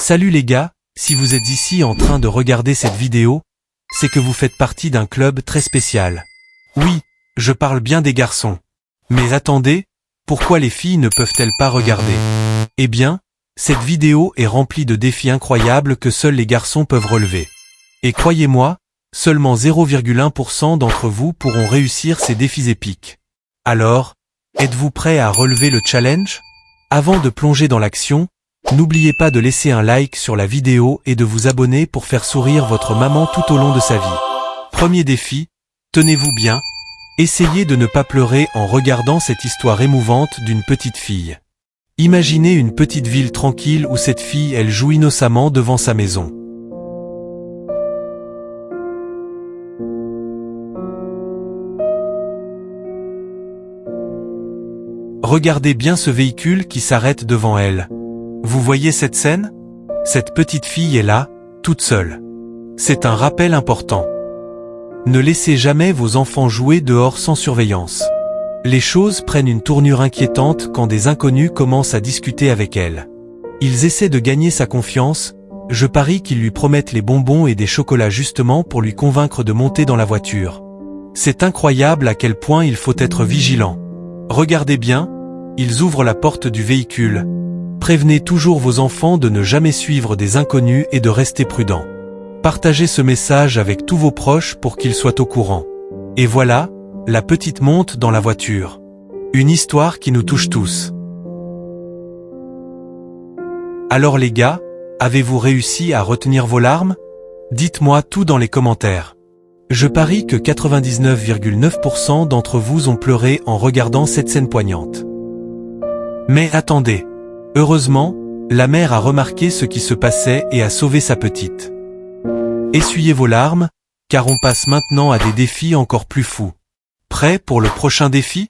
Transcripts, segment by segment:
Salut les gars, si vous êtes ici en train de regarder cette vidéo, c'est que vous faites partie d'un club très spécial. Oui, je parle bien des garçons. Mais attendez, pourquoi les filles ne peuvent-elles pas regarder? Eh bien, cette vidéo est remplie de défis incroyables que seuls les garçons peuvent relever. Et croyez-moi, seulement 0,1% d'entre vous pourront réussir ces défis épiques. Alors, êtes-vous prêts à relever le challenge? Avant de plonger dans l'action, n'oubliez pas de laisser un like sur la vidéo et de vous abonner pour faire sourire votre maman tout au long de sa vie. Premier défi, tenez-vous bien, essayez de ne pas pleurer en regardant cette histoire émouvante d'une petite fille. Imaginez une petite ville tranquille où cette fille elle joue innocemment devant sa maison. Regardez bien ce véhicule qui s'arrête devant elle. Vous voyez cette scène? Cette petite fille est là, toute seule. C'est un rappel important. Ne laissez jamais vos enfants jouer dehors sans surveillance. Les choses prennent une tournure inquiétante quand des inconnus commencent à discuter avec elle. Ils essaient de gagner sa confiance, je parie qu'ils lui promettent les bonbons et des chocolats justement pour lui convaincre de monter dans la voiture. C'est incroyable à quel point il faut être vigilant. Regardez bien, ils ouvrent la porte du véhicule. Prévenez toujours vos enfants de ne jamais suivre des inconnus et de rester prudents. Partagez ce message avec tous vos proches pour qu'ils soient au courant. Et voilà, la petite monte dans la voiture. Une histoire qui nous touche tous. Alors les gars, avez-vous réussi à retenir vos larmes? Dites-moi tout dans les commentaires. Je parie que 99,9% d'entre vous ont pleuré en regardant cette scène poignante. Mais attendez. Heureusement, la mère a remarqué ce qui se passait et a sauvé sa petite. Essuyez vos larmes, car on passe maintenant à des défis encore plus fous. Prêts pour le prochain défi?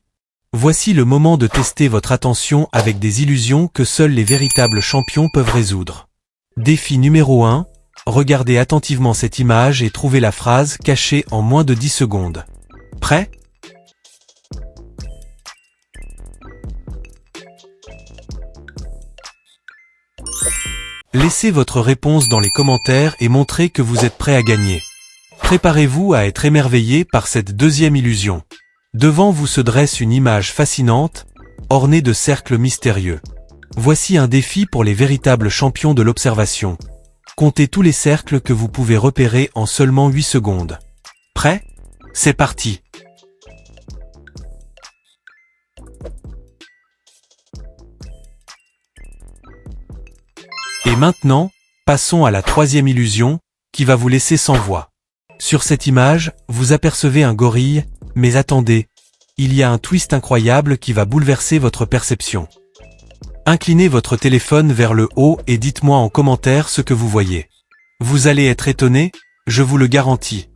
Voici le moment de tester votre attention avec des illusions que seuls les véritables champions peuvent résoudre. Défi numéro 1, regardez attentivement cette image et trouvez la phrase cachée en moins de 10 secondes. Prêt? Laissez votre réponse dans les commentaires et montrez que vous êtes prêt à gagner. Préparez-vous à être émerveillé par cette deuxième illusion. Devant vous se dresse une image fascinante, ornée de cercles mystérieux. Voici un défi pour les véritables champions de l'observation. Comptez tous les cercles que vous pouvez repérer en seulement 8 secondes. Prêt? C'est parti! Et maintenant, passons à la troisième illusion, qui va vous laisser sans voix. Sur cette image, vous apercevez un gorille, mais attendez, il y a un twist incroyable qui va bouleverser votre perception. Inclinez votre téléphone vers le haut et dites-moi en commentaire ce que vous voyez. Vous allez être étonné, je vous le garantis.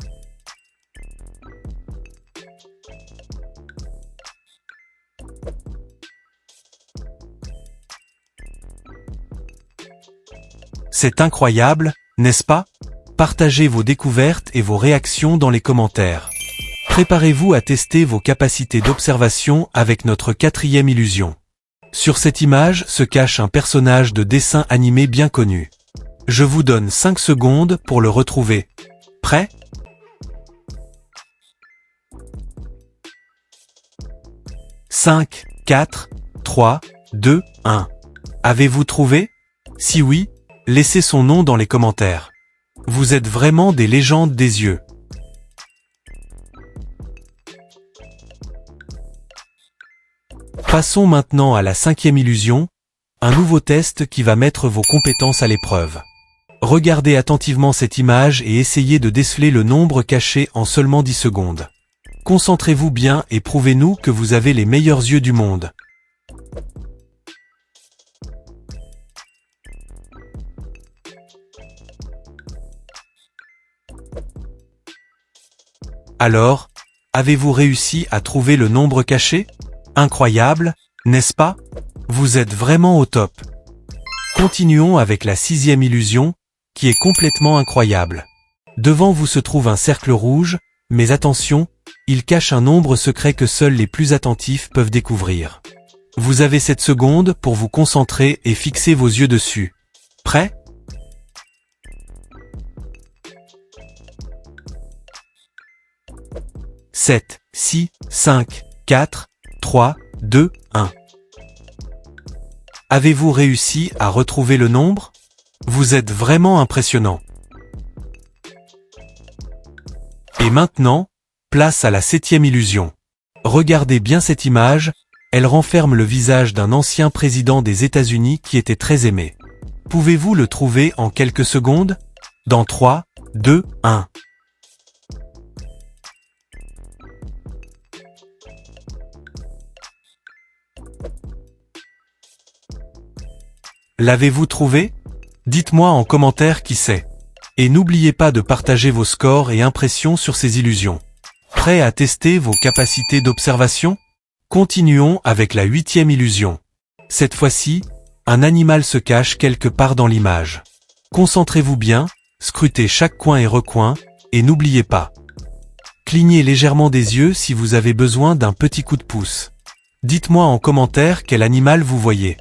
C'est incroyable, n'est-ce pas? Partagez vos découvertes et vos réactions dans les commentaires. Préparez-vous à tester vos capacités d'observation avec notre quatrième illusion. Sur cette image se cache un personnage de dessin animé bien connu. Je vous donne 5 secondes pour le retrouver. Prêt? « 5, 4, 3, 2, 1. Avez-vous trouvé? Si oui, laissez son nom dans les commentaires. Vous êtes vraiment des légendes des yeux. Passons maintenant à la cinquième illusion, un nouveau test qui va mettre vos compétences à l'épreuve. Regardez attentivement cette image et essayez de déceler le nombre caché en seulement 10 secondes. Concentrez-vous bien et prouvez-nous que vous avez les meilleurs yeux du monde. Alors, avez-vous réussi à trouver le nombre caché? Incroyable, n'est-ce pas? Vous êtes vraiment au top. Continuons avec la sixième illusion, qui est complètement incroyable. Devant vous se trouve un cercle rouge, mais attention, il cache un nombre secret que seuls les plus attentifs peuvent découvrir. Vous avez 7 secondes pour vous concentrer et fixer vos yeux dessus. Prêt? 7, 6, 5, 4, 3, 2, 1. Avez-vous réussi à retrouver le nombre? Vous êtes vraiment impressionnant. Et maintenant, place à la 7e illusion. Regardez bien cette image, elle renferme le visage d'un ancien président des États-Unis qui était très aimé. Pouvez-vous le trouver en quelques secondes? Dans 3, 2, 1. L'avez-vous trouvé? Dites-moi en commentaire qui c'est. Et n'oubliez pas de partager vos scores et impressions sur ces illusions. Prêt à tester vos capacités d'observation? Continuons avec la 8e illusion. Cette fois-ci, un animal se cache quelque part dans l'image. Concentrez-vous bien, scrutez chaque coin et recoin, et n'oubliez pas. Clignez légèrement des yeux si vous avez besoin d'un petit coup de pouce. Dites-moi en commentaire quel animal vous voyez.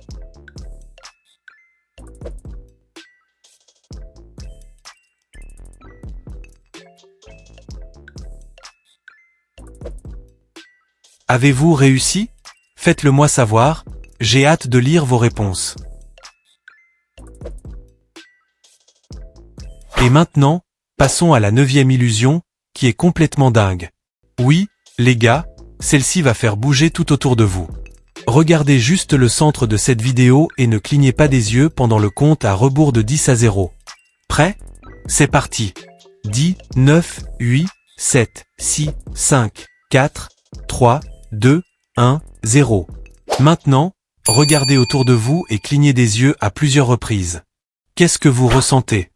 Avez-vous réussi? Faites-le moi savoir, j'ai hâte de lire vos réponses. Et maintenant, passons à la 9e illusion, qui est complètement dingue. Oui, les gars, celle-ci va faire bouger tout autour de vous. Regardez juste le centre de cette vidéo et ne clignez pas des yeux pendant le compte à rebours de 10 à 0. Prêt? C'est parti. 10, 9, 8, 7, 6, 5, 4, 3, 2, 1, 0. Maintenant, regardez autour de vous et clignez des yeux à plusieurs reprises. Qu'est-ce que vous ressentez?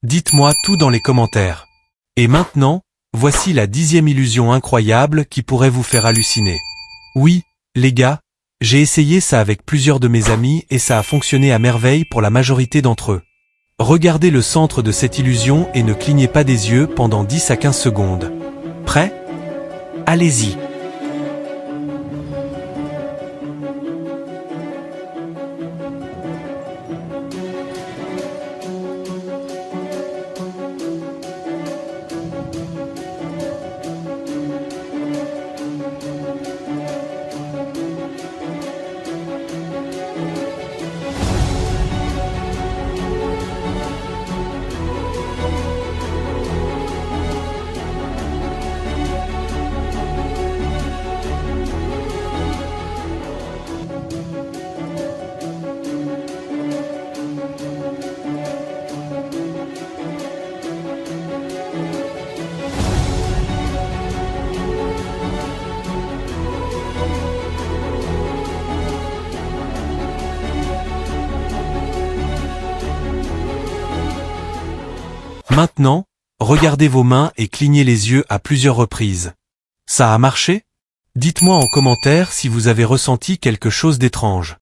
Dites-moi tout dans les commentaires. Et maintenant, voici la 10e illusion incroyable qui pourrait vous faire halluciner. Oui, les gars, j'ai essayé ça avec plusieurs de mes amis et ça a fonctionné à merveille pour la majorité d'entre eux. Regardez le centre de cette illusion et ne clignez pas des yeux pendant 10 à 15 secondes. Prêt? Allez-y. Maintenant, regardez vos mains et clignez les yeux à plusieurs reprises. Ça a marché? Dites-moi en commentaire si vous avez ressenti quelque chose d'étrange.